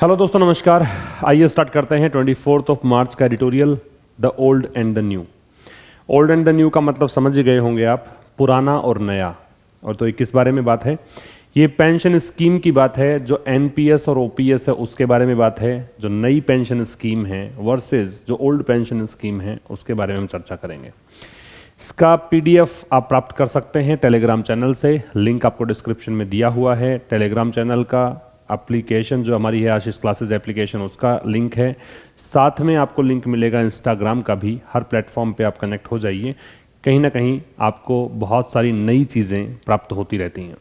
Hello दोस्तों, नमस्कार। आइए स्टार्ट करते हैं 24 मार्च का editorial the old and the new. Old and the new का मतलब समझ ही गए होंगे आप, पुराना और नया। और तो ये किस बारे में बात है? ये पेंशन स्कीम की बात है। जो एनपीएस और ओपीएस है उसके बारे में बात है। जो नई पेंशन स्कीम है वर्सेस जो ओल्ड पेंशन स्कीम है उसके बारे में हम चर्चा करेंगे। इसका पीडीएफ आप प्राप्त कर सकते हैं टेलीग्राम चैनल से। लिंक आपको डिस्क्रिप्शन में दिया हुआ है। टेलीग्राम चैनल का एप्लीकेशन जो हमारी है आशीष क्लासेस एप्लीकेशन, उसका लिंक है। साथ में आपको लिंक मिलेगा इंस्टाग्राम का भी। हर प्लेटफॉर्म पे आप कनेक्ट हो जाइए। कहीं ना कहीं आपको बहुत सारी नई चीज़ें प्राप्त होती रहती हैं।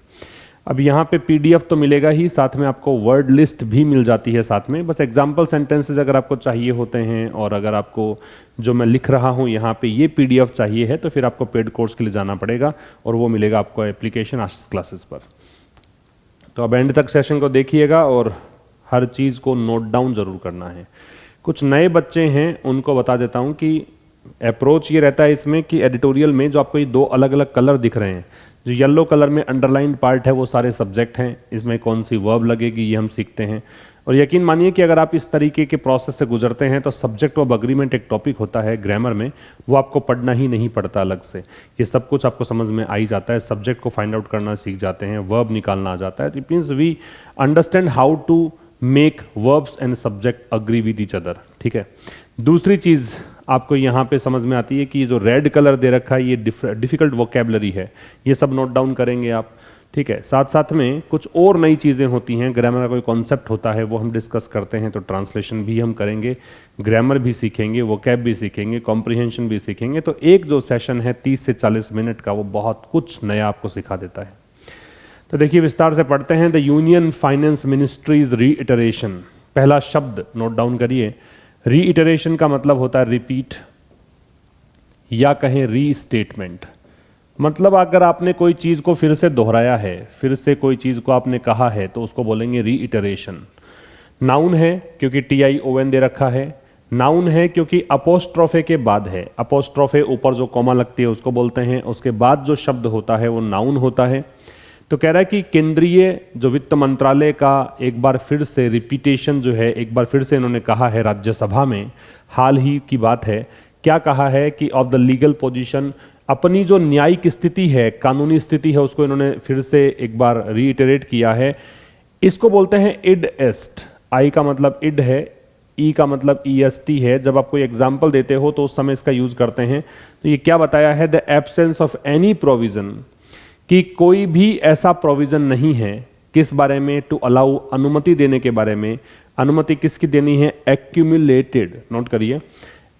अब यहाँ पे पीडीएफ तो मिलेगा ही, साथ में आपको वर्ड लिस्ट भी मिल जाती है साथ में। बस एग्जाम्पल सेंटेंसेस अगर आपको चाहिए होते हैं, और अगर आपको जो मैं लिख रहा हूँ यहाँ पे ये पीडीएफ चाहिए है, तो फिर आपको पेड कोर्स के लिए जाना पड़ेगा और वो मिलेगा आपको एप्लीकेशन आशीष क्लासेस पर। तो अब एंड तक सेशन को देखिएगा और हर चीज़ को नोट डाउन जरूर करना है। कुछ नए बच्चे हैं उनको बता देता हूँ कि अप्रोच ये रहता है इसमें कि एडिटोरियल में जो आपको ये दो अलग अलग कलर दिख रहे हैं, जो येलो कलर में अंडरलाइन पार्ट है वो सारे सब्जेक्ट हैं। इसमें कौन सी वर्ब लगेगी ये हम सीखते हैं। और यकीन मानिए कि अगर आप इस तरीके के प्रोसेस से गुजरते हैं तो सब्जेक्ट वर्ब अग्रीमेंट एक टॉपिक होता है ग्रामर में, वो आपको पढ़ना ही नहीं पड़ता अलग से। ये सब कुछ आपको समझ में आ ही जाता है। सब्जेक्ट को फाइंड आउट करना सीख जाते हैं, वर्ब निकालना आ जाता है। It means we understand how to make verbs and subject agree with each other. ठीक है। दूसरी चीज़ आपको यहाँ पे समझ में आती है कि जो रेड कलर दे रखा है ये डिफिकल्ट वोकेबलरी है। ये सब नोट डाउन करेंगे आप। ठीक है। साथ साथ में कुछ और नई चीज़ें होती हैं। ग्रामर का कोई कॉन्सेप्ट होता है वो हम डिस्कस करते हैं, तो ट्रांसलेशन भी हम करेंगे, ग्रामर भी सीखेंगे, वोकैब भी सीखेंगे, कॉम्प्रिहेंशन भी सीखेंगे। तो एक जो सेशन है 30 से 40 मिनट का, वो बहुत कुछ नया आपको सिखा देता है। तो देखिए विस्तार से पढ़ते हैं। The union finance ministries reiteration. पहला शब्द नोट डाउन करिए। रीइटरेशन का मतलब होता है रिपीट या कहें रीस्टेटमेंट। मतलब अगर आपने कोई चीज़ को फिर से दोहराया है, फिर से कोई चीज़ को आपने कहा है, तो उसको बोलेंगे रीइटरेशन। नाउन है क्योंकि TION दे रखा है। नाउन है क्योंकि अपोस्ट्रोफे के बाद है। अपोस्ट्रोफे ऊपर जो कॉमा लगती है उसको बोलते हैं। उसके बाद जो शब्द होता है वो नाउन होता है। तो कह रहा है कि केंद्रीय जो वित्त मंत्रालय का एक बार फिर से रिपीटेशन जो है, एक बार फिर से इन्होंने कहा है राज्यसभा में, हाल ही की बात है। क्या कहा है कि ऑफ द लीगल पोजीशन, अपनी जो न्यायिक स्थिति है, कानूनी स्थिति है, उसको इन्होंने फिर से एक बार रीइटरेट किया है। इसको बोलते हैं इड एस्ट। आई का मतलब इड है, ई का मतलब EST है। जब आप कोई एग्जाम्पल देते हो तो उस समय इसका यूज करते हैं। तो ये क्या बताया है? The absence of any provision, कि कोई भी ऐसा प्रोविजन नहीं है। किस बारे में? टू अलाउ, अनुमति देने के बारे में। अनुमति किसकी देनी है? एक्यूमुलेटेड। नोट करिए,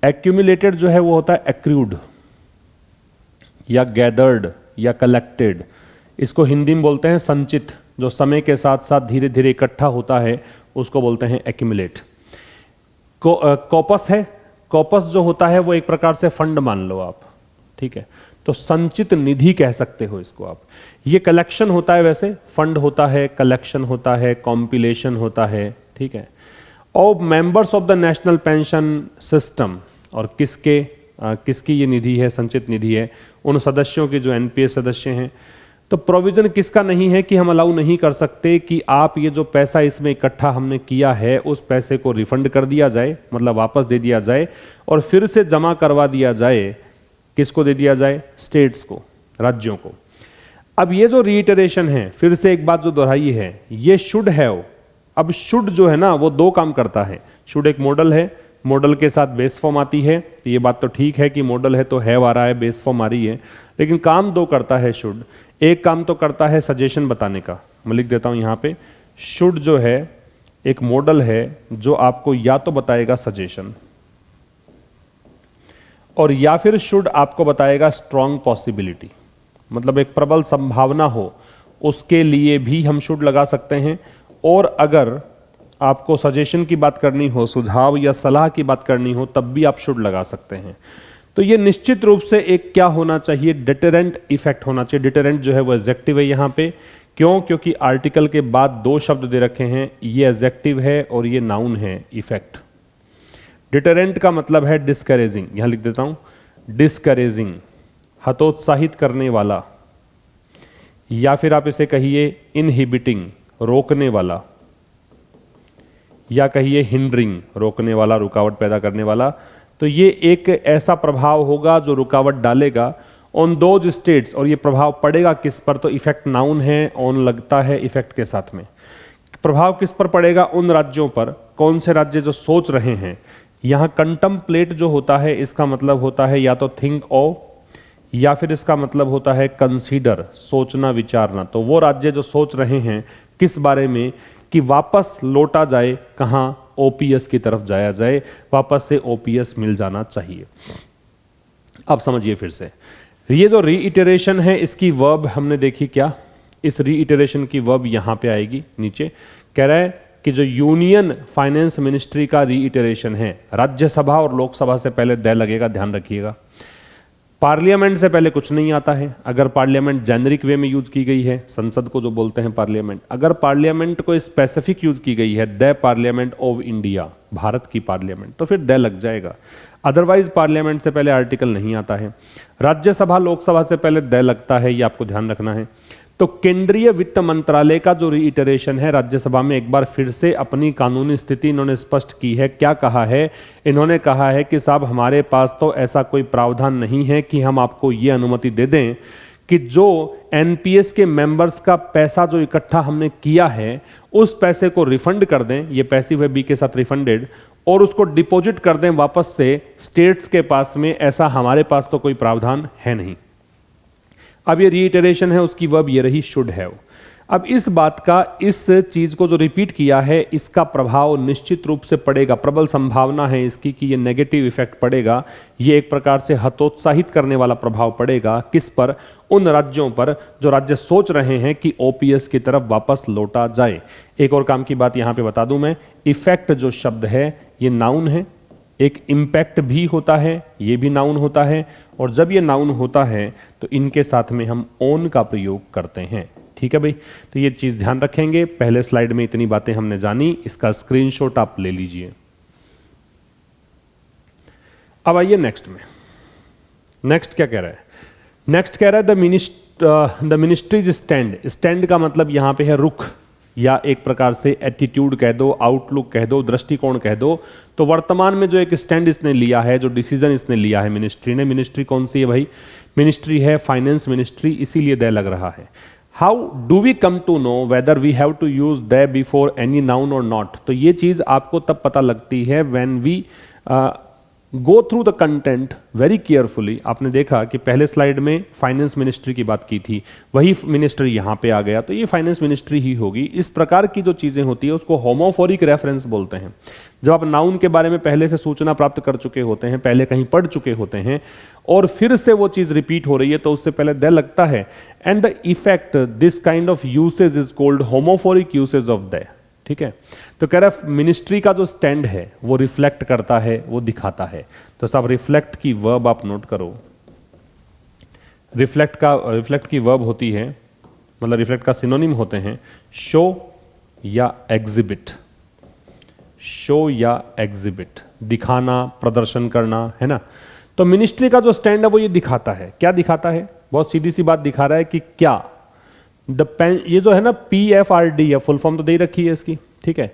एक्यूमुलेटेड जो है वो होता है एक्रूड या गैदर्ड या कलेक्टेड। इसको हिंदी में बोलते हैं संचित। जो समय के साथ साथ धीरे धीरे इकट्ठा होता है उसको बोलते हैं एक्यूमुलेट। कॉपस है। कॉपस जो होता है वो एक प्रकार से फंड मान लो आप। ठीक है। तो संचित निधि कह सकते हो इसको आप। ये कलेक्शन होता है, वैसे फंड होता है, कलेक्शन होता है, कॉम्पिलेशन होता है। ठीक है। और members of the national pension system, और किसकी ये निधि है? संचित निधि है उन सदस्यों की जो NPS सदस्य हैं। तो प्रोविजन किसका नहीं है कि हम अलाउ नहीं कर सकते कि आप ये जो पैसा इसमें इकट्ठा हमने किया है उस पैसे को रिफंड कर दिया जाए, मतलब वापस दे दिया जाए और फिर से जमा करवा दिया जाए। किसको दे दिया जाए? स्टेट्स को, राज्यों को। अब ये जो रीइटरेशन है, फिर से एक बात जो दोहराई है, ये शुड हैव। अब शुड जो है ना वो दो काम करता है। शुड एक मॉडल है, मॉडल के साथ बेस फॉर्म आती है। तो ये बात तो ठीक है कि मॉडल है तो हैव आ रहा है, बेस फॉर्म आ रही है, लेकिन काम दो करता है शुड। एक काम तो करता है सजेशन बताने का। मैं लिख देता हूं यहां पे, शुड जो है एक मॉडल है जो आपको या तो बताएगा सजेशन, और या फिर शुड आपको बताएगा स्ट्रॉन्ग पॉसिबिलिटी। मतलब एक प्रबल संभावना हो उसके लिए भी हम शुड लगा सकते हैं। और अगर आपको सजेशन की बात करनी हो, सुझाव या सलाह की बात करनी हो, तब भी आप शुड लगा सकते हैं। तो ये निश्चित रूप से एक क्या होना चाहिए? डिटरेंट इफेक्ट होना चाहिए। डिटरेंट जो है वो एडजेक्टिव है यहाँ पे। क्यों? क्योंकि आर्टिकल के बाद दो शब्द दे रखे हैं, ये एडजेक्टिव है और ये नाउन है, इफेक्ट। डिटरेंट का मतलब है डिस्करेजिंग। यहां लिख देता हूं, डिस्करेजिंग, हतोत्साहित करने वाला, या फिर आप इसे कहिए इनहिबिटिंग, रोकने वाला, या कहिए हिंडरिंग, रोकने वाला, रुकावट पैदा करने वाला। तो ये एक ऐसा प्रभाव होगा जो रुकावट डालेगा ऑन दोज स्टेट्स, और ये प्रभाव पड़ेगा किस पर, तो इफेक्ट नाउन है, ऑन लगता है इफेक्ट के साथ में। प्रभाव किस पर पड़ेगा? उन राज्यों पर। कौन से राज्य? जो सोच रहे हैं। यहां कंटम्पलेट जो होता है इसका मतलब होता है या तो थिंक ऑफ, या फिर इसका मतलब होता है कंसीडर, सोचना विचारना। तो वो राज्य जो सोच रहे हैं किस बारे में, कि वापस लौटा जाए कहां, ओपीएस की तरफ जाया जाए, वापस से ओपीएस मिल जाना चाहिए। अब समझिए फिर से, ये जो रीइटरेशन है इसकी वर्ब हमने देखी क्या, इस रीइटरेशन की वर्ब यहां पे आएगी नीचे। कह रहा है कि जो यूनियन फाइनेंस मिनिस्ट्री का रीइटरेशन है, राज्यसभा और लोकसभा से पहले दे लगेगा, ध्यान रखिएगा। पार्लियामेंट से पहले कुछ नहीं आता है। अगर पार्लियामेंट जेनरिक वे में यूज की गई है, संसद को जो बोलते हैं पार्लियामेंट, अगर पार्लियामेंट को स्पेसिफिक यूज की गई है, the parliament of India, Bharat की पार्लियामेंट, तो फिर द लग जाएगा। अदरवाइज पार्लियामेंट से पहले आर्टिकल नहीं आता है। राज्यसभा लोकसभा से पहले द लगता है, ये आपको ध्यान रखना है। तो केंद्रीय वित्त मंत्रालय का जो रीइटरेशन है राज्यसभा में, एक बार फिर से अपनी कानूनी स्थिति इन्होंने स्पष्ट की है। क्या कहा है? इन्होंने कहा है कि साहब हमारे पास तो ऐसा कोई प्रावधान नहीं है कि हम आपको ये अनुमति दे दें कि जो एनपीएस के मेंबर्स का पैसा जो इकट्ठा हमने किया है उस पैसे को रिफंड कर दें, ये पैसिव है बी के साथ रिफंडेड, और उसको डिपॉजिट कर दें वापस से स्टेट्स के पास में। ऐसा हमारे पास तो कोई प्रावधान है नहीं। अब ये रीइटरेशन है, उसकी वर्ब ये रही शुड हैव। अब इस बात का, इस चीज को जो रिपीट किया है, इसका प्रभाव निश्चित रूप से पड़ेगा, प्रबल संभावना है इसकी कि ये नेगेटिव इफेक्ट पड़ेगा। ये एक प्रकार से हतोत्साहित करने वाला प्रभाव पड़ेगा। किस पर? उन राज्यों पर जो राज्य सोच रहे हैं कि ओपीएस की तरफ वापस लौटा जाए। एक और काम की बात यहां पे बता दूं मैं, इफेक्ट जो शब्द है ये नाउन है, एक इंपैक्ट भी होता है, ये भी नाउन होता है, और जब ये नाउन होता है तो इनके साथ में हम ओन का प्रयोग करते हैं। ठीक है भाई, तो ये चीज ध्यान रखेंगे। पहले स्लाइड में इतनी बातें हमने जानी, इसका स्क्रीनशॉट आप ले लीजिए। अब आइए नेक्स्ट में। नेक्स्ट क्या कह रहा है? नेक्स्ट कह रहा है द मिनिस्ट्रीज स्टैंड। स्टैंड का मतलब यहां पे है रुख, या एक प्रकार से एटीट्यूड कह दो, आउटलुक कह दो, दृष्टिकोण कह दो। तो वर्तमान में जो एक स्टैंड इसने लिया है, जो डिसीजन इसने लिया है मिनिस्ट्री ने, मिनिस्ट्री कौन सी है भाई? मिनिस्ट्री है फाइनेंस मिनिस्ट्री, इसीलिए दे लग रहा है। How do we come to know whether we have to use the before any noun और नॉट? तो ये चीज आपको तब पता लगती है when we go through the content very carefully. आपने देखा कि पहले स्लाइड में फाइनेंस मिनिस्ट्री की बात की थी, वही मिनिस्ट्री यहां पे आ गया, तो ये फाइनेंस मिनिस्ट्री ही होगी। इस प्रकार की जो चीजें होती है उसको होमोफोरिक रेफरेंस बोलते हैं। जब आप नाउन के बारे में पहले से सूचना प्राप्त कर चुके होते हैं, पहले कहीं पढ़ चुके होते हैं, और फिर से वो चीज रिपीट हो रही है, तो उससे पहले द लगता है। And the effect this kind of usage is called homophoric usage of the. ठीक है, तो कह रहा है मिनिस्ट्री का जो स्टैंड है वो रिफ्लेक्ट करता है, वो दिखाता है। तो सब रिफ्लेक्ट की वर्ब आप नोट करो। रिफ्लेक्ट की वर्ब होती है, मतलब रिफ्लेक्ट का सिनोनिम होते हैं शो या एग्जिबिट। शो या एग्जिबिट, दिखाना, प्रदर्शन करना, है ना। तो मिनिस्ट्री का जो स्टैंड है वो ये दिखाता है। क्या दिखाता है? बहुत सीधी सी बात दिखा रहा है कि क्या ये जो है ना PFRD है, फुल फॉर्म तो दे रखी है इसकी। ठीक है,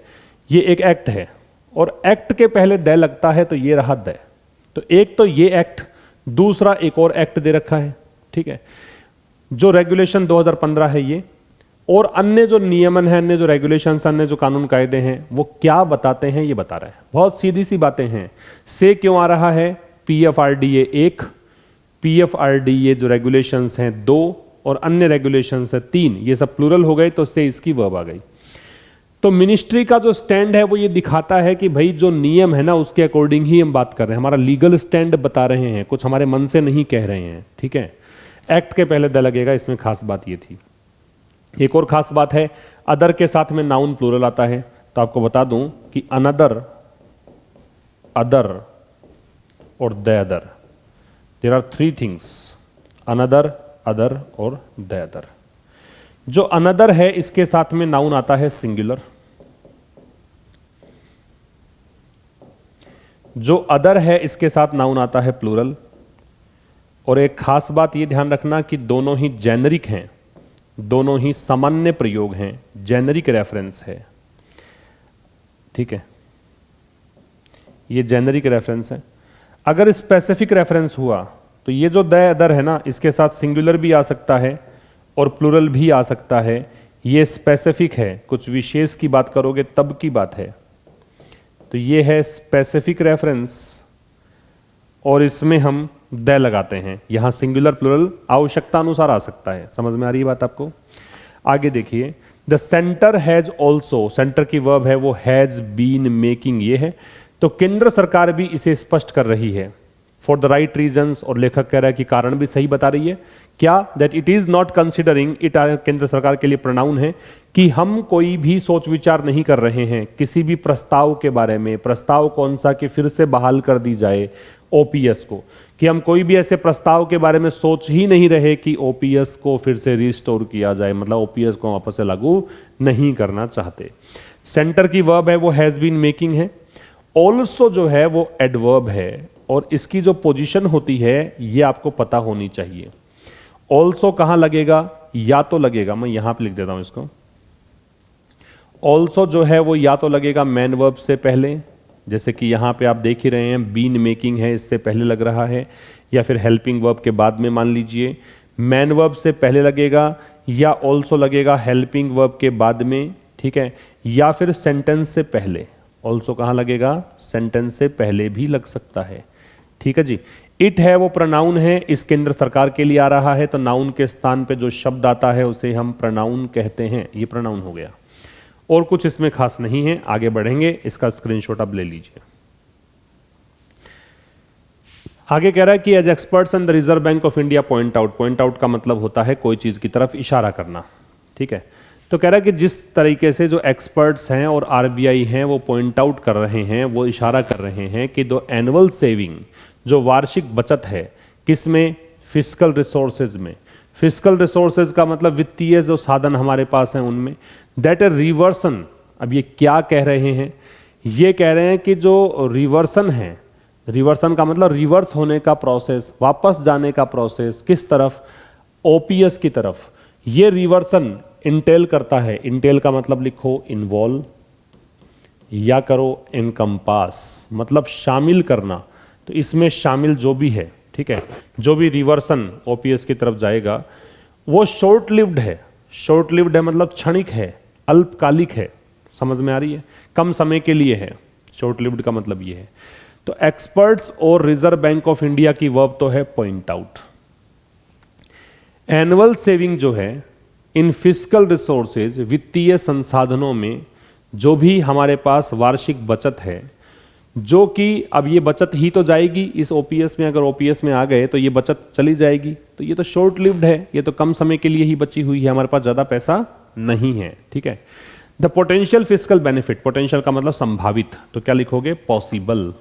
ये एक एक्ट है, और एक्ट के पहले द लगता है, तो ये रहा द। तो एक तो ये एक्ट, दूसरा एक और एक्ट दे रखा है। ठीक है, जो रेगुलेशन 2015 है ये, और अन्य जो नियमन है, अन्य जो रेगुलेशंस, अन्य जो कानून कायदे हैं, वो क्या बताते हैं ये बता रहा है। बहुत सीधी सी बातें हैं। से क्यों आ रहा है? PFRDA 1, PFRDA जो रेगुलेशंस हैं 2, और अन्य रेगुलेशंस है 3। ये सब प्लूरल हो गए, तो उससे इसकी वर्ब आ गई। तो मिनिस्ट्री का जो स्टैंड है वो ये दिखाता है कि भाई जो नियम है ना उसके अकॉर्डिंग ही हम बात कर रहे हैं, हमारा लीगल स्टैंड बता रहे हैं, कुछ हमारे मन से नहीं कह रहे हैं। ठीक है, एक्ट के पहले द लगेगा, इसमें खास बात ये थी। एक और खास बात है, अदर के साथ में नाउन प्लूरल आता है। तो आपको बता दूं कि अनदर, अदर और the other, there are 3 things, another, other और द अदर। जो अनदर है इसके साथ में नाउन आता है सिंगुलर, जो अदर है इसके साथ नाउन आता है प्लूरल। और एक खास बात यह ध्यान रखना कि दोनों ही जेनरिक हैं, दोनों ही सामान्य प्रयोग हैं, जेनरिक रेफरेंस है। ठीक है, ये जेनरिक रेफरेंस है। अगर स्पेसिफिक रेफरेंस हुआ तो ये जो द अदर है ना, इसके साथ सिंगुलर भी आ सकता है और प्लूरल भी आ सकता है। ये स्पेसिफिक है, कुछ विशेष की बात करोगे तब की बात है। तो ये है स्पेसिफिक रेफरेंस और इसमें हम द लगाते हैं। यहां सिंगुलर प्लूरल आवश्यकता अनुसार आ सकता है। समझ में आ रही है बात आपको? आगे देखिए, the centre has also, centre की वर्ब है वो हैज बीन मेकिंग, ये है। तो केंद्र सरकार भी इसे स्पष्ट कर रही है फॉर द राइट रीजंस, और लेखक कह रहा है कि कारण भी सही बता रही है। क्या? That it is not considering it, केंद्र सरकार के लिए प्रोनाउन है कि हम कोई भी सोच विचार नहीं कर रहे हैं किसी भी प्रस्ताव के बारे में। प्रस्ताव कौन सा? कि फिर से बहाल कर दी जाए ओपीएस को, कि हम कोई भी ऐसे प्रस्ताव के बारे में सोच ही नहीं रहे कि ओपीएस को फिर से रिस्टोर किया जाए, मतलब ओपीएस को वापस से लागू नहीं करना चाहते। सेंटर की वर्ब है वो हैज बीन मेकिंग है। ऑल्सो जो है वो एडवर्ब है और इसकी जो पोजीशन होती है ये आपको पता होनी चाहिए। ऑल्सो कहां लगेगा? या तो लगेगा, मैं यहां पे लिख देता हूं इसको, ऑल्सो जो है वो या तो लगेगा मैन वर्ब से पहले, जैसे कि यहां पे आप देख ही रहे हैं बीन मेकिंग है, इससे पहले लग रहा है, या फिर हेल्पिंग वर्ब के बाद में मान लीजिए मैन वर्ब से पहले लगेगा, या ऑल्सो लगेगा हेल्पिंग वर्ब के बाद में, ठीक है, या फिर सेंटेंस से पहले। ऑल्सो कहां लगेगा? सेंटेंस से पहले भी लग सकता है, ठीक है जी। इट है वो प्रोनाउन है, इस केंद्र सरकार के लिए आ रहा है, तो नाउन के स्थान पे जो शब्द आता है उसे हम प्रोनाउन कहते हैं। ये प्रोनाउन हो गया, और कुछ इसमें खास नहीं है। आगे बढ़ेंगे, इसका स्क्रीनशॉट आप ले लीजिए। आगे कह रहा है कि as experts and the Reserve Bank of India point out, point out का मतलब होता है कोई चीज की तरफ इशारा करना, ठीक है। तो कह रहा है कि जिस तरीके से जो एक्सपर्ट्स हैं और आरबीआई हैं वो पॉइंट आउट कर रहे हैं, वो इशारा कर रहे हैं कि दो एनुअल सेविंग, जो वार्षिक बचत है, किसमें? फिस्कल रिसोर्सेज में। फिस्कल रिसोर्सेज का मतलब वित्तीय जो साधन हमारे पास हैं उनमें, दैट ए रिवर्सन। अब ये क्या कह रहे हैं? ये कह रहे हैं कि जो रिवर्सन है, रिवर्सन का मतलब रिवर्स होने का प्रोसेस, वापस जाने का प्रोसेस, किस तरफ? ओपीएस की तरफ। ये रिवर्सन इंटेल करता है, इंटेल का मतलब लिखो इन्वॉल्व, या करो इनकम्पास, मतलब शामिल करना। तो इसमें शामिल जो भी है, ठीक है, जो भी रिवर्सन ओपीएस की तरफ जाएगा वो शॉर्ट लिव्ड है। शॉर्ट लिव्ड है मतलब क्षणिक है, अल्पकालिक है। समझ में आ रही है? कम समय के लिए है। शॉर्ट लिव्ड का मतलब ये है। तो एक्सपर्ट्स और रिजर्व बैंक ऑफ इंडिया की वर्ब तो है पॉइंट आउट। एनुअल सेविंग जो है इन फिस्कल रिसोर्सेज, वित्तीय संसाधनों में जो भी हमारे पास वार्षिक बचत है, जो कि अब ये बचत ही तो जाएगी इस ओपीएस में, अगर ओपीएस में आ गए तो ये बचत चली जाएगी, तो ये तो शॉर्ट लिव्ड है, ये तो कम समय के लिए ही बची हुई है, हमारे पास ज्यादा पैसा नहीं है, ठीक है। The potential fiscal benefit, potential का मतलब संभावित, तो क्या लिखोगे? पॉसिबल।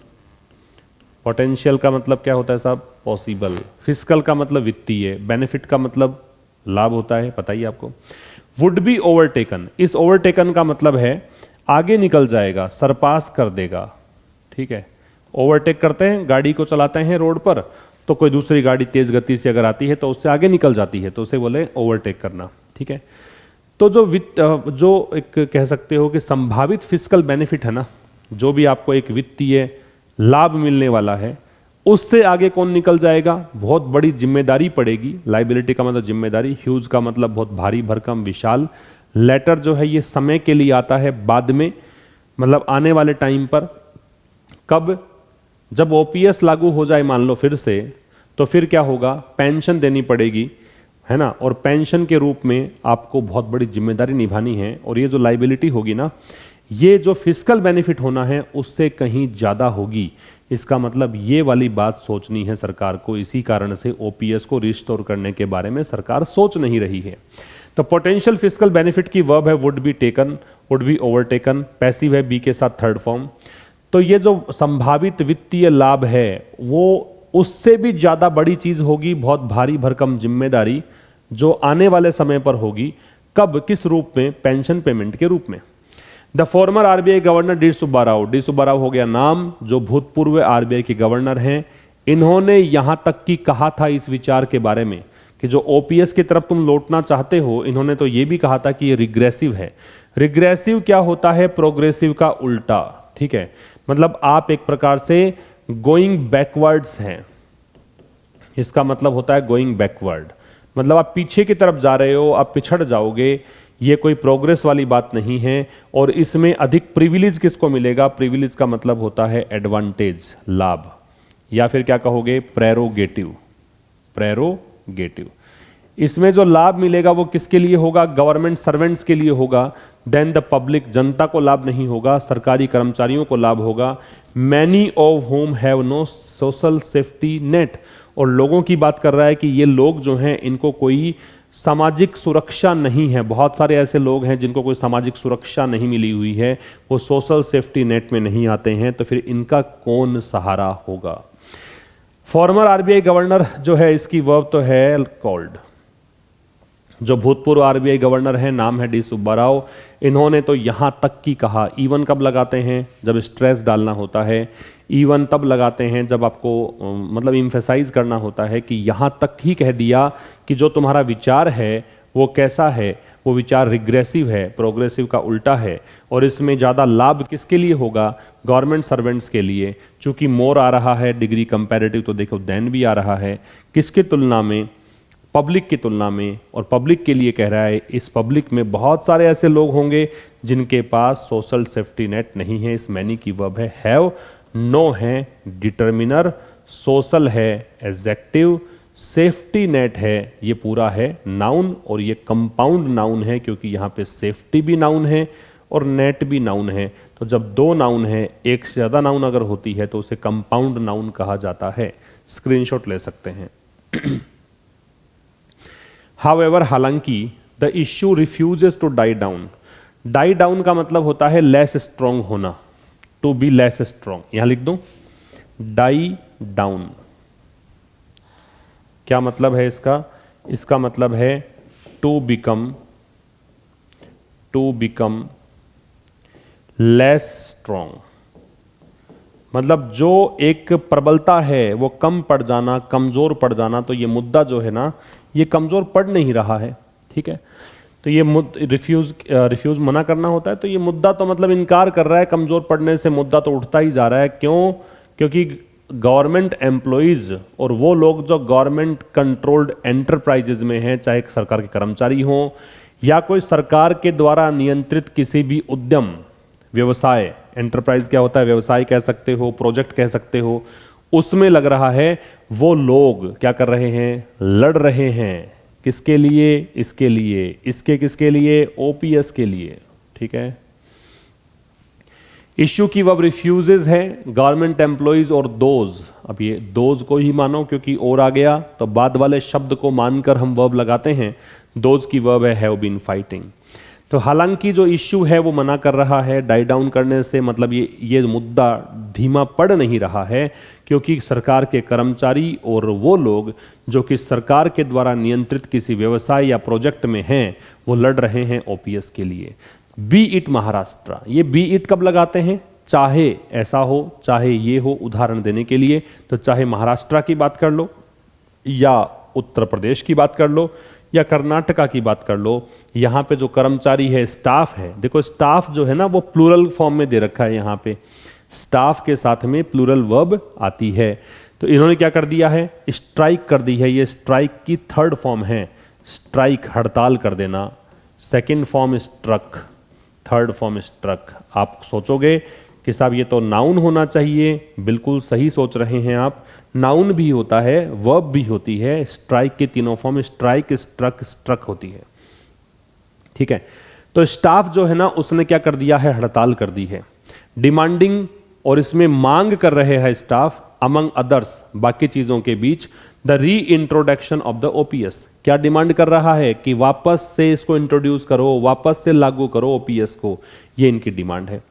पोटेंशियल का मतलब क्या होता है साहब? पॉसिबल। फिस्कल का मतलब वित्तीय, बेनिफिट का मतलब लाभ होता है, पता ही आपको। वुड बी ओवरटेकन, इस ओवरटेकन का मतलब है आगे निकल जाएगा, सरपास कर देगा, ठीक है। ओवरटेक करते हैं, गाड़ी को चलाते हैं रोड पर, तो कोई दूसरी गाड़ी तेज गति से अगर आती है तो उससे आगे निकल जाती है, तो उसे बोले ओवरटेक करना, ठीक है। तो जो एक कह सकते हो कि संभावित फिस्कल बेनिफिट है ना, जो भी आपको एक वित्तीय लाभ मिलने वाला है, उससे आगे कौन निकल जाएगा? बहुत बड़ी जिम्मेदारी पड़ेगी। लाइबिलिटी का मतलब जिम्मेदारी, ह्यूज का मतलब बहुत भारी भरकम विशाल। लेटर जो है ये समय के लिए आता है, बाद में, मतलब आने वाले टाइम पर। कब? जब ओपीएस लागू हो जाए मान लो फिर से, तो फिर क्या होगा? पेंशन देनी पड़ेगी, है ना, और पेंशन के रूप में आपको बहुत बड़ी जिम्मेदारी निभानी है। और ये जो लाइबिलिटी होगी ना, ये जो फिस्कल बेनिफिट होना है उससे कहीं ज्यादा होगी। इसका मतलब ये वाली बात सोचनी है सरकार को, इसी कारण से ओपीएस को रिस्टोर करने के बारे में सरकार सोच नहीं रही है। तो पोटेंशियल फिस्कल बेनिफिट की वर्ब है would be taken, would be overtaken, passive है बी के साथ थर्ड फॉर्म। तो ये जो संभावित वित्तीय लाभ है वो उससे भी ज्यादा बड़ी चीज होगी, बहुत भारी भरकम जिम्मेदारी जो आने वाले समय पर होगी। कब? किस रूप में? पेंशन पेमेंट के रूप में। The former RBI governor D Subbarao, D Subbarao हो गया नाम, जो भूतपूर्व आरबीआई के गवर्नर हैं, इन्होंने यहां तक कि कहा था इस विचार के बारे में कि जो ओपीएस की तरफ तुम लौटना चाहते हो, इन्होंने तो ये भी कहा था कि ये रिग्रेसिव है। रिग्रेसिव क्या होता है? प्रोग्रेसिव का उल्टा, ठीक है। मतलब आप एक प्रकार से गोइंग बैकवर्ड्स हैं, इसका मतलब होता है गोइंग बैकवर्ड, मतलब आप पीछे की तरफ जा रहे हो, आप पिछड़ जाओगे। ये कोई प्रोग्रेस वाली बात नहीं है। और इसमें अधिक प्रिविलेज किसको मिलेगा? प्रिविलेज का मतलब होता है एडवांटेज, लाभ, या फिर क्या कहोगे? Prerogative, prerogative. इसमें जो लाभ मिलेगा वो किसके लिए होगा? गवर्नमेंट सर्वेंट्स के लिए होगा। देन द पब्लिक, जनता को लाभ नहीं होगा, सरकारी कर्मचारियों को लाभ होगा। Many of whom have no social safety net, और लोगों की बात कर रहा है कि ये लोग जो हैं इनको कोई सामाजिक सुरक्षा नहीं है। बहुत सारे ऐसे लोग हैं जिनको कोई सामाजिक सुरक्षा नहीं मिली हुई है, वो सोशल सेफ्टी नेट में नहीं आते हैं, तो फिर इनका कौन सहारा होगा? फॉर्मर आरबीआई गवर्नर जो है, इसकी वर्ब तो है कॉल्ड। जो भूतपूर्व आरबीआई गवर्नर हैं, नाम है डी सुब्बा राव। इन्होंने तो यहां तक की कहा, इवन कब लगाते हैं? जब स्ट्रेस डालना होता है। इवन तब लगाते हैं जब आपको मतलब इम्फेसाइज करना होता है कि यहां तक ही कह दिया कि जो तुम्हारा विचार है वो कैसा है? वो विचार रिग्रेसिव है, प्रोग्रेसिव का उल्टा है। और इसमें ज़्यादा लाभ किसके लिए होगा? गवर्नमेंट सर्वेंट्स के लिए। चूंकि मोर आ रहा है डिग्री कंपैरेटिव, तो देखो देन भी आ रहा है। किसकी तुलना में? पब्लिक की तुलना में। और पब्लिक के लिए कह रहा है, इस पब्लिक में बहुत सारे ऐसे लोग होंगे जिनके पास सोशल सेफ्टी नेट नहीं है। इस मैनी की वर्ब है हैव, नो है डिटर्मिनर, सोशल है एडजेक्टिव, सेफ्टी नेट है, ये पूरा है नाउन, और ये कंपाउंड नाउन है क्योंकि यहाँ पे सेफ्टी भी नाउन है और नेट भी नाउन है। तो जब दो नाउन है, एक से ज़्यादा नाउन अगर होती है तो उसे कंपाउंड नाउन कहा जाता है। स्क्रीनशॉट ले सकते हैं। हाउएवर, हालांकि, the issue refuses to die down. Die down का मतलब होता है लेस स्ट्रॉन्ग होना, टू बी लेस स्ट्रॉन्ग। यहां लिख दूं डाई डाउन, क्या मतलब है इसका? इसका मतलब है टू बिकम लेस स्ट्रॉन्ग। मतलब जो एक प्रबलता है वो कम पड़ जाना, कमजोर पड़ जाना। तो ये मुद्दा जो है ना, ये कमजोर पड़ नहीं रहा है, ठीक है। तो ये रिफ्यूज मना करना होता है। तो ये मुद्दा तो मतलब इनकार कर रहा है, कमजोर पड़ने से मुद्दा तो उठता ही जा रहा है। क्यों? क्योंकि गवर्नमेंट एम्प्लॉइज और वो लोग जो गवर्नमेंट कंट्रोल्ड एंटरप्राइजेज में हैं, चाहे सरकार के कर्मचारी हों या कोई सरकार के द्वारा नियंत्रित किसी भी उद्यम, व्यवसाय, एंटरप्राइज क्या होता है? व्यवसाय कह सकते हो, प्रोजेक्ट कह सकते हो, उसमें लग रहा है वो लोग क्या कर रहे हैं? लड़ रहे हैं। किसके लिए? इसके लिए। इसके किसके लिए? ओपीएस के लिए, ठीक है। इश्यू की वर्ब रिफ्यूजेज है, गवर्नमेंट एम्प्लॉइज और दोज। अब ये दोज को ही मानो क्योंकि और आ गया, तो बाद वाले शब्द को मानकर हम वर्ब लगाते हैं। दोज की वर्ब है हैव बीन फाइटिंग। तो हालांकि जो इश्यू है वो मना कर रहा है डाई डाउन करने से, मतलब ये मुद्दा धीमा पड़ नहीं रहा है, क्योंकि सरकार के कर्मचारी और वो लोग जो कि सरकार के द्वारा नियंत्रित किसी व्यवसाय या प्रोजेक्ट में हैं, वो लड़ रहे हैं ओपीएस के लिए। बी इट महाराष्ट्र, ये बी इट कब लगाते हैं? चाहे ऐसा हो, चाहे ये हो। उदाहरण देने के लिए, तो चाहे महाराष्ट्र की बात कर लो, या उत्तर प्रदेश की बात कर लो, या कर्नाटका की बात कर लो। यहाँ पे जो कर्मचारी है, स्टाफ है, देखो स्टाफ जो है ना वो प्लूरल फॉर्म में दे रखा है। यहाँ पे स्टाफ के साथ में प्लूरल वर्ब आती है। तो इन्होंने क्या कर दिया है? स्ट्राइक कर दी है। ये स्ट्राइक की थर्ड फॉर्म है। स्ट्राइक हड़ताल कर देना, second form struck, third form struck. आप सोचोगे कि साहब ये तो नाउन होना चाहिए, बिल्कुल सही सोच रहे हैं आप। नाउन भी होता है, वर्ब भी होती है। स्ट्राइक के तीनों फॉर्म स्ट्राइक, स्ट्रक, स्ट्रक होती है, ठीक है। तो स्टाफ जो है ना उसने क्या कर दिया है? हड़ताल कर दी है। डिमांडिंग, और इसमें मांग कर रहे हैं स्टाफ, अमंग अदर्स, बाकी चीजों के बीच, द री इंट्रोडक्शन ऑफ द ओपीएस। क्या डिमांड कर रहा है? कि वापस से इसको इंट्रोड्यूस करो, वापस से लागू करो ओपीएस को, ये इनकी डिमांड है।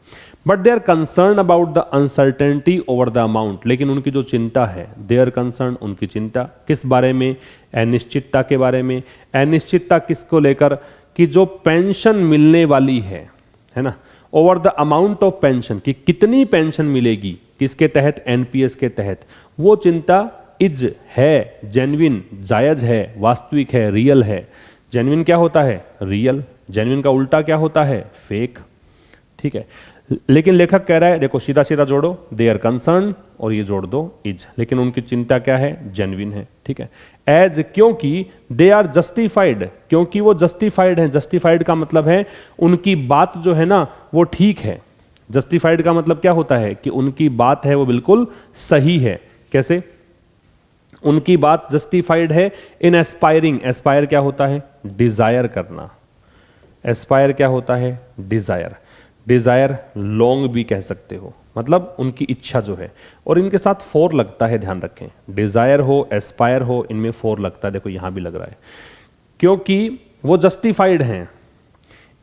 But they are concern about the uncertainty over the amount. लेकिन उनकी जो चिंता है, दे आर कंसर्न, उनकी चिंता किस बारे में? अनिश्चितता के बारे में। अनिश्चितता किसको लेकर? कि जो पेंशन मिलने वाली है ना, over the amount of pension, कि कितनी पेंशन मिलेगी, किसके तहत? एनपीएस के तहत। वो चिंता इज है, जेन्युइन, जायज है, वास्तविक है, रियल है। जेन्युइन क्या होता है? रियल, जेन्युइन का उल्टा क्या होता है? फेक। ठीक है, लेकिन लेखक कह रहा है देखो सीधा सीधा जोड़ो, दे आर कंसर्न और ये जोड़ दो इज, लेकिन उनकी चिंता क्या है? जेन्युइन है। ठीक है, एज क्योंकि दे आर जस्टिफाइड, क्योंकि वो जस्टिफाइड है। जस्टिफाइड का मतलब है उनकी बात जो है ना वो ठीक है। जस्टिफाइड का मतलब क्या होता है? कि उनकी बात है वो बिल्कुल सही है। कैसे? उनकी बात जस्टिफाइड है इन एस्पायरिंग। एस्पायर क्या होता है? डिजायर करना। एस्पायर क्या होता है? डिजायर। डिजायर लॉन्ग भी कह सकते हो, मतलब उनकी इच्छा जो है, और इनके साथ फोर लगता है, ध्यान रखें। डिजायर हो, एस्पायर हो, इनमें फोर लगता है, देखो यहां भी लग रहा है, क्योंकि वो जस्टिफाइड हैं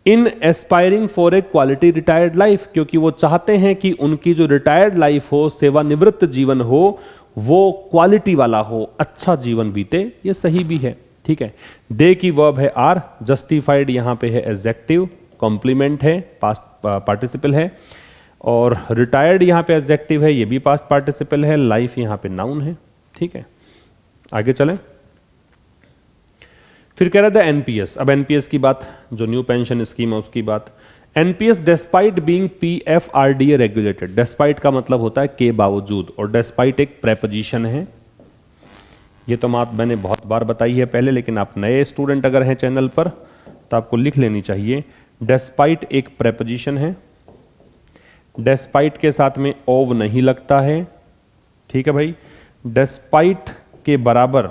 in aspiring for a quality retired life, क्योंकि वो चाहते हैं कि उनकी जो रिटायर्ड लाइफ हो, सेवानिवृत्त जीवन हो, वो क्वालिटी वाला हो, अच्छा जीवन बीते। ये सही भी है। ठीक है, दे की वर्ब है आर, जस्टिफाइड यहां पे है एडजेक्टिव, कॉम्प्लीमेंट है, पास्ट पार्टिसिपल है, और रिटायर्ड यहां पे एडजेक्टिव है, ये भी पास्ट पार्टिसिपल है, लाइफ यहां पे नाउन है। ठीक है, आगे चलें। फिर कह रहा था एनपीएस। अब एनपीएस की बात, जो न्यू पेंशन स्कीम है उसकी बात। NPS despite being PFRDA regulated. Despite का मतलब होता है के बावजूद, और डेस्पाइट एक प्रेपोजिशन है। ये तो मैंने बहुत बार बताई है पहले, लेकिन आप नए स्टूडेंट अगर हैं चैनल पर तो आपको लिख लेनी चाहिए। डेस्पाइट एक प्रेपोजिशन है, डेस्पाइट के साथ में ओव नहीं लगता है। ठीक है भाई, डेस्पाइट के बराबर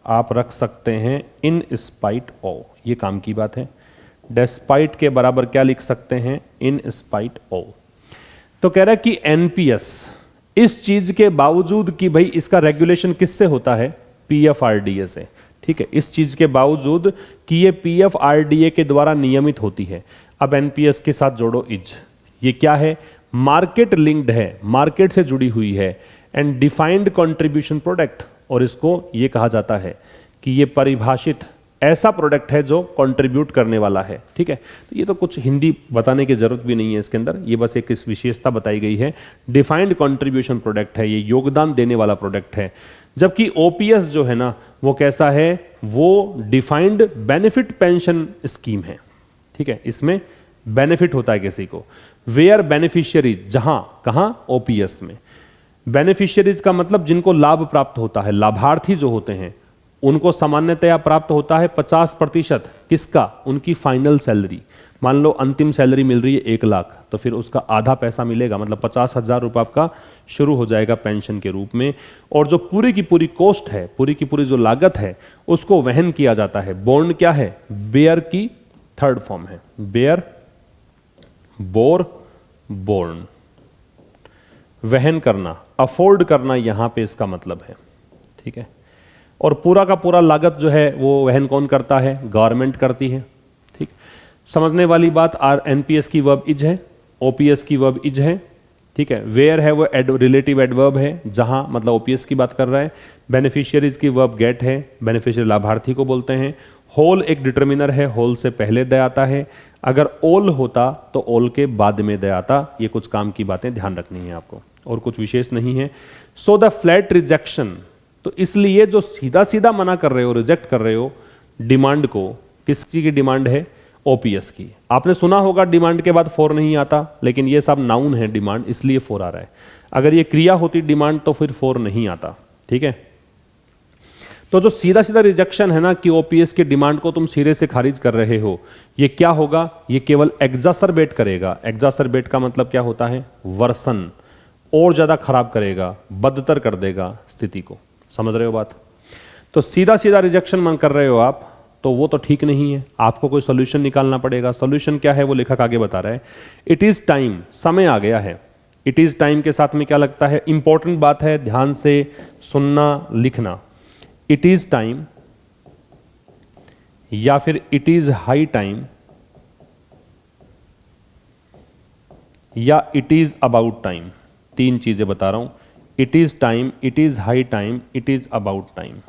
आप रख सकते हैं इन स्पाइट ऑफ, ये काम की बात है। डेस्पाइट के बराबर क्या लिख सकते हैं? In spite of. तो कह रहा है कि एनपीएस इस चीज के बावजूद कि भाई इसका रेगुलेशन किससे होता है? पीएफआरडीए से। ठीक है, इस चीज के बावजूद कि ये पीएफआरडीए के द्वारा नियमित होती है। अब एनपीएस के साथ जोड़ो इज, ये क्या है? मार्केट लिंक्ड है, मार्केट से जुड़ी हुई है, एंड डिफाइंड कंट्रीब्यूशन प्रोडक्ट, और इसको ये कहा जाता है कि ये परिभाषित ऐसा प्रोडक्ट है जो कंट्रीब्यूट करने वाला है। ठीक है, तो ये तो कुछ हिंदी बताने की जरूरत भी नहीं है इसके अंदर, ये बस एक इस विशेषता बताई गई है। डिफाइंड कंट्रीब्यूशन प्रोडक्ट है, ये योगदान देने वाला प्रोडक्ट है। जबकि ओपीएस जो है ना वो कैसा है? वो डिफाइंड बेनिफिट पेंशन स्कीम है। ठीक है, इसमें बेनिफिट होता है किसी को। वेयर बेनिफिशियरी, जहां, कहां? ओपीएस में। बेनिफिशियरीज का मतलब जिनको लाभ प्राप्त होता है, लाभार्थी जो होते हैं उनको सामान्यतया प्राप्त होता है 50%। किसका? उनकी फाइनल सैलरी। मान लो अंतिम सैलरी मिल रही है 1 लाख, तो फिर उसका आधा पैसा मिलेगा, मतलब 50,000 रुपये आपका शुरू हो जाएगा पेंशन के रूप में। और जो पूरी की पूरी कॉस्ट है, पूरी की पूरी जो लागत है, उसको वहन किया जाता है। बोर्न क्या है? बेयर की थर्ड फॉर्म है। Bear, bore, borne. वहन करना, अफोर्ड करना, यहां पे इसका मतलब है। ठीक है, और पूरा का पूरा लागत जो है वो वहन कौन करता है? गवर्नमेंट करती है। ठीक, समझने वाली बात। आर एनपीएस की वर्ब इज है, ओपीएस की वर्ब इज है। ठीक है, वेयर है वो रिलेटिव एडवर्ब है, जहां मतलब ओपीएस की बात कर रहा है। बेनिफिशियरीज की वर्ब गेट है, बेनिफिशियरी लाभार्थी को बोलते हैं। होल एक डिटर्मिनर है, होल से पहले दे आता है। अगर ओल होता तो ओल के बाद में दे आता। ये कुछ काम की बातें ध्यान रखनी है आपको, और कुछ विशेष नहीं है। सो द फ्लैट रिजेक्शन, तो इसलिए जो सीधा सीधा मना कर रहे हो, रिजेक्ट कर रहे हो डिमांड को, किसकी की डिमांड है? ओपीएस की। आपने सुना होगा डिमांड के बाद फोर नहीं आता, लेकिन ये सब नाउन है डिमांड, इसलिए फोर आ रहा है। अगर ये क्रिया होती डिमांड तो फिर फोर नहीं आता। ठीक है, तो जो सीधा सीधा रिजेक्शन है ना कि ओपीएस की डिमांड को तुम सिरे से खारिज कर रहे हो, ये क्या होगा? ये केवल एग्जासरबेट करेगा। एग्जासरबेट का मतलब क्या होता है? वर्सन, और ज्यादा खराब करेगा, बदतर कर देगा स्थिति को। समझ रहे हो बात? तो सीधा सीधा रिजेक्शन मन कर रहे हो आप, तो वो तो ठीक नहीं है, आपको कोई सोल्यूशन निकालना पड़ेगा। सोल्यूशन क्या है वो लेखक आगे बता रहा है। इट इज टाइम, समय आ गया है। इट इज टाइम के साथ में क्या लगता है? इंपॉर्टेंट बात है, ध्यान से सुनना, लिखना। इट इज टाइम, या फिर इट इज हाई टाइम, या इट इज अबाउट टाइम। तीन चीजें बता रहा हूं। It is time, it is high time, it is about time.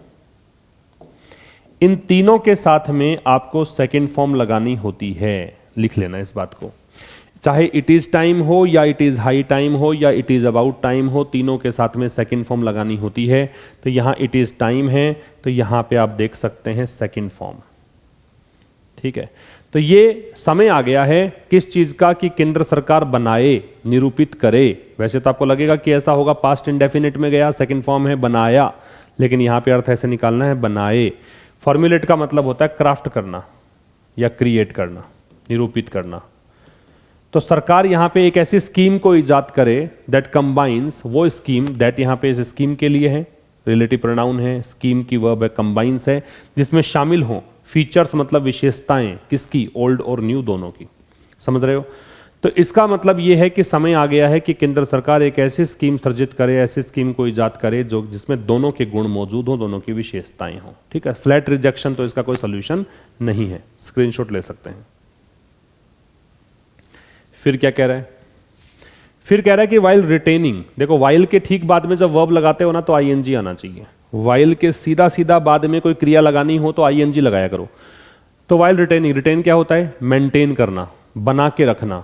इन तीनों के साथ में आपको सेकेंड फॉर्म लगानी होती है, लिख लेना इस बात को। चाहे इट इज टाइम हो, या इट इज हाई टाइम हो, या इट इज अबाउट टाइम हो, तीनों के साथ में सेकेंड फॉर्म लगानी होती है। तो यहां इट इज टाइम है, तो यहां पे आप देख सकते हैं सेकेंड फॉर्म। ठीक है, तो ये समय आ गया है किस चीज का कि केंद्र सरकार बनाए, निरूपित करे। वैसे तो आपको लगेगा कि ऐसा होगा, पास्ट इंडेफिनिट में गया, सेकंड फॉर्म है बनाया, लेकिन यहां पे अर्थ ऐसे निकालना है बनाए। फॉर्मुलेट का मतलब होता है क्राफ्ट करना या क्रिएट करना, निरूपित करना। तो सरकार यहां पे एक ऐसी स्कीम को इजाद करे दैट कंबाइंस, वो स्कीम दैट यहां पे इस स्कीम के लिए है, रिलेटिव प्रोनाउन है, स्कीम की वर्ब है, कंबाइंस है, जिसमें शामिल हो फीचर्स मतलब विशेषताएं, किसकी, ओल्ड और न्यू दोनों की। समझ रहे हो? तो इसका मतलब यह है कि समय आ गया है कि केंद्र सरकार एक ऐसी स्कीम सर्जित करे, ऐसी स्कीम को इजाद करे जो जिसमें दोनों के गुण मौजूद हो, दोनों की विशेषताएं हो। ठीक है, फ्लैट रिजेक्शन तो इसका कोई सोल्यूशन नहीं है, स्क्रीनशॉट ले सकते हैं। फिर क्या कह रहा है? फिर कह रहा है कि वाइल रिटेनिंग, देखो वाइल के ठीक बाद में जब वर्ब लगाते हो ना तो आईएनजी आना चाहिए। वाइल के सीधा सीधा बाद में कोई क्रिया लगानी हो तो आईएनजी लगाया करो। तो वाइल रिटेनिंग, रिटेन क्या होता है? मेंटेन करना, बना के रखना।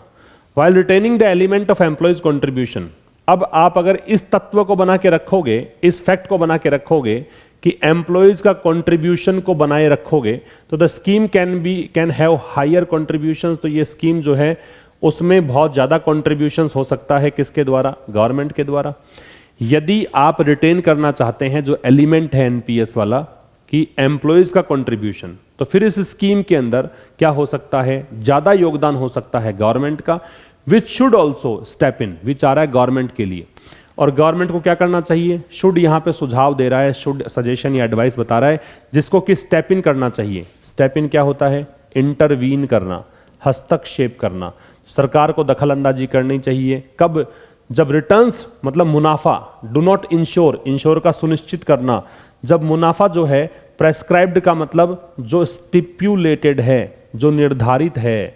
While retaining the element of employees contribution, अब आप अगर इस तत्व को बना के रखोगे, इस फैक्ट को बना के रखोगे कि एम्प्लॉयज का कंट्रीब्यूशन को बनाए रखोगे, तो the scheme can have higher contribution. तो ये स्कीम जो है उसमें बहुत ज्यादा कॉन्ट्रीब्यूशन हो सकता है, किसके द्वारा? गवर्नमेंट के द्वारा। यदि आप रिटेन करना चाहते हैं जो एलिमेंट है एनपीएस वाला कि एम्प्लॉयज का कंट्रीब्यूशन, तो फिर इस स्कीम के अंदर क्या हो सकता है? ज्यादा योगदान हो सकता है गवर्नमेंट का, which should also step in, which आ रहा है गवर्नमेंट के लिए। और गवर्नमेंट को क्या करना चाहिए? शुड यहां पे सुझाव दे रहा है, शुड सजेशन या एडवाइस बता रहा है, जिसको कि स्टेप इन करना चाहिए। स्टेप इन क्या होता है? इंटरवीन करना, हस्तक्षेप करना, सरकार को दखल अंदाजी करनी चाहिए। कब? जब रिटर्न्स मतलब मुनाफा, डू नॉट इंश्योर, इंश्योर का सुनिश्चित करना, जब मुनाफा जो है प्रेस्क्राइब्ड का मतलब जो स्टिप्यूलेटेड है, जो निर्धारित है,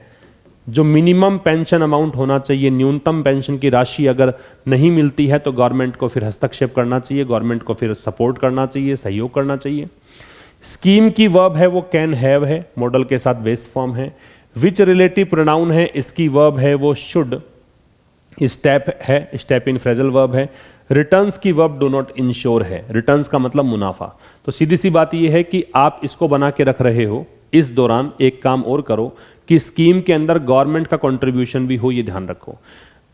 जो मिनिमम पेंशन अमाउंट होना चाहिए, न्यूनतम पेंशन की राशि अगर नहीं मिलती है तो गवर्नमेंट को फिर हस्तक्षेप करना चाहिए, गवर्नमेंट को फिर सपोर्ट करना चाहिए, सहयोग करना चाहिए। स्कीम की वर्ब है वो कैन हैव है, मॉडल के साथ बेस फॉर्म है। विच रिलेटिव प्रोनाउन है, इसकी वर्ब है वो शुड, स्टेप है, स्टेप इन फ्रेजल वर्ब है। रिटर्न्स की वर्ब डू नॉट इंश्योर है, रिटर्न्स का मतलब मुनाफा। तो सीधी सी बात यह है कि आप इसको बना के रख रहे हो, इस दौरान एक काम और करो कि स्कीम के अंदर गवर्नमेंट का कंट्रीब्यूशन भी हो, ये ध्यान रखो।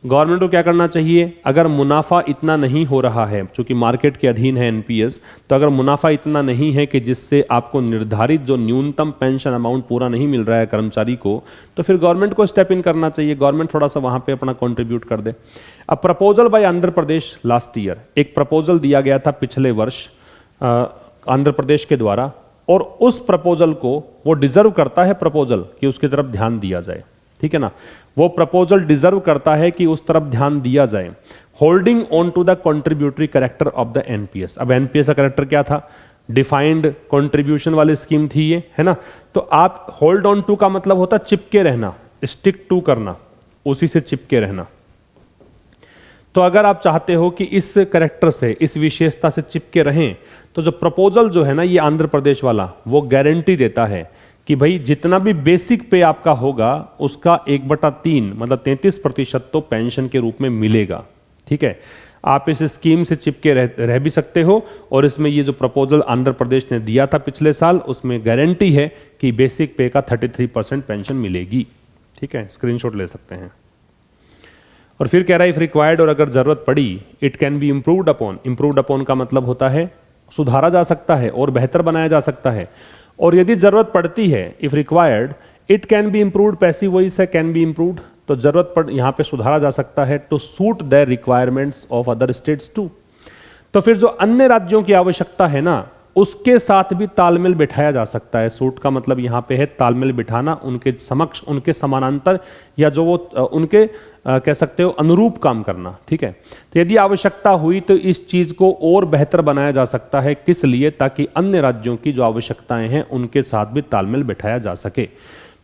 गवर्नमेंट को क्या करना चाहिए? अगर मुनाफा इतना नहीं हो रहा है, चूंकि मार्केट के अधीन है एनपीएस, तो अगर मुनाफा इतना नहीं है कि जिससे आपको निर्धारित जो न्यूनतम पेंशन अमाउंट पूरा नहीं मिल रहा है कर्मचारी को, तो फिर गवर्नमेंट को स्टेप इन करना चाहिए, गवर्नमेंट थोड़ा सा वहां पे अपना कंट्रीब्यूट कर दे। अब proposal bye Andhra Pradesh last year, एक प्रपोजल दिया गया था पिछले वर्ष आंध्र प्रदेश के द्वारा, और उस प्रपोजल को वो डिजर्व करता है प्रपोजल कि उसकी तरफ ध्यान दिया जाए। ठीक है ना, वो प्रपोजल डिजर्व करता है कि उस तरफ ध्यान दिया जाए। Holding on to the contributory character of the NPS, अब एनपीएस का कैरेक्टर क्या था? डिफाइंड कंट्रीब्यूशन वाली स्कीम थी ये, है ना। तो आप होल्ड ऑन टू का मतलब होता चिपके रहना, स्टिक टू करना, उसी से चिपके रहना। तो अगर आप चाहते हो कि इस कैरेक्टर से, इस विशेषता से चिपके रहें, तो जो प्रपोजल जो है ना ये आंध्र प्रदेश वाला, वो गारंटी देता है कि भाई जितना भी बेसिक पे आपका होगा उसका 1/3 मतलब 33% तो पेंशन के रूप में मिलेगा। ठीक है, आप इस स्कीम से चिपके रह भी सकते हो, और इसमें ये जो प्रपोजल आंध्र प्रदेश ने दिया था पिछले साल, उसमें गारंटी है कि बेसिक पे का 33% पेंशन मिलेगी। ठीक है, स्क्रीनशॉट ले सकते हैं। और फिर कह रहा है इफ रिक्वायर्ड, और अगर जरूरत पड़ी, it can be improved upon. Improved upon का मतलब होता है सुधारा जा सकता है और बेहतर बनाया जा सकता है। और यदि जरूरत पड़ती है, if required, it can be improved, passive voice है कैन बी इंप्रूव्ड, तो जरूरत पड़ यहां पे सुधारा जा सकता है to suit the requirements of other states too. तो फिर जो अन्य राज्यों की आवश्यकता है ना, उसके साथ भी तालमेल बिठाया जा सकता है। सूट का मतलब यहां पे है तालमेल बिठाना, उनके समक्ष, उनके समानांतर, या जो वो उनके कह सकते हो अनुरूप काम करना। ठीक है, तो यदि आवश्यकता हुई तो इस चीज को और बेहतर बनाया जा सकता है। किस लिए? ताकि अन्य राज्यों की जो आवश्यकताएं हैं उनके साथ भी तालमेल बिठाया जा सके।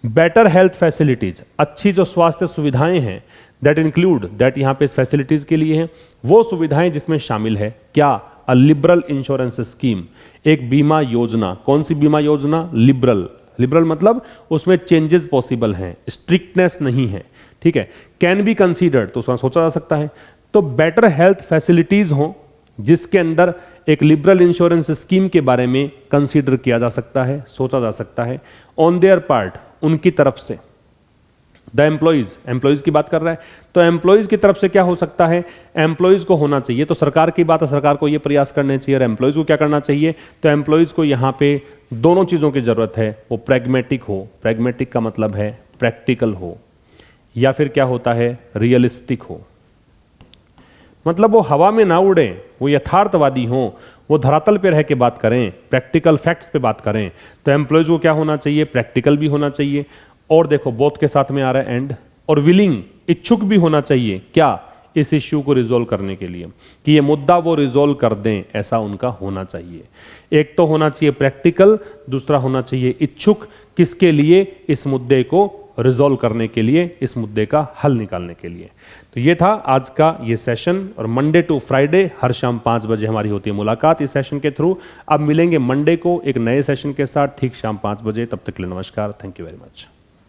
बेटर हेल्थ फैसिलिटीज, अच्छी जो स्वास्थ्य सुविधाएं हैं, दैट इंक्लूड, दैट यहां पे फैसिलिटीज के लिए है वो सुविधाएं जिसमें शामिल है क्या? अ लिबरल इंश्योरेंस स्कीम, एक बीमा योजना। कौन सी बीमा योजना? लिबरल। लिबरल मतलब उसमें चेंजेस पॉसिबल हैं, स्ट्रिक्टनेस नहीं है। ठीक है, कैन बी कंसीडर्ड, तो उसमें सोचा जा सकता है। तो बेटर हेल्थ फैसिलिटीज हो जिसके अंदर एक लिबरल इंश्योरेंस स्कीम के बारे में कंसीडर किया जा सकता है, सोचा जा सकता है। ऑन देयर पार्ट, उनकी तरफ से, द एम्प्लॉइज की बात कर रहा है, तो एम्प्लॉइज की तरफ से क्या हो सकता है, एम्प्लॉइज को होना चाहिए, तो सरकार की बात है, सरकार को यह प्रयास करने चाहिए, और एम्प्लॉइज को क्या करना चाहिए, तो एम्प्लॉइज को यहां पे दोनों चीजों की जरूरत है, वो प्रैग्मेटिक हो, प्रैग्मेटिक का मतलब है प्रैक्टिकल हो, या फिर क्या होता है, रियलिस्टिक हो, मतलब वो हवा में ना उड़े, वो यथार्थवादी हो, वो धरातल पे रह के बात करें, प्रैक्टिकल फैक्ट्स पे बात करें। तो एम्प्लॉयज को क्या होना चाहिए, प्रैक्टिकल भी होना चाहिए, और देखो बोथ के साथ में आ रहा है एंड, और विलिंग, इच्छुक भी होना चाहिए, क्या, इस इश्यू को रिजोल्व करने के लिए, कि ये मुद्दा वो रिजोल्व कर दें, ऐसा उनका होना चाहिए। एक तो होना चाहिए प्रैक्टिकल, दूसरा होना चाहिए इच्छुक, किसके लिए, इस मुद्दे को रिजोल्व करने के लिए, इस मुद्दे का हल निकालने के लिए। तो ये था आज का ये सेशन, और मंडे टू फ्राइडे हर शाम 5 बजे हमारी होती है मुलाकात इस सेशन के थ्रू। अब मिलेंगे मंडे को एक नए सेशन के साथ ठीक शाम 5 बजे, तब तक के लिए नमस्कार, थैंक यू वेरी मच।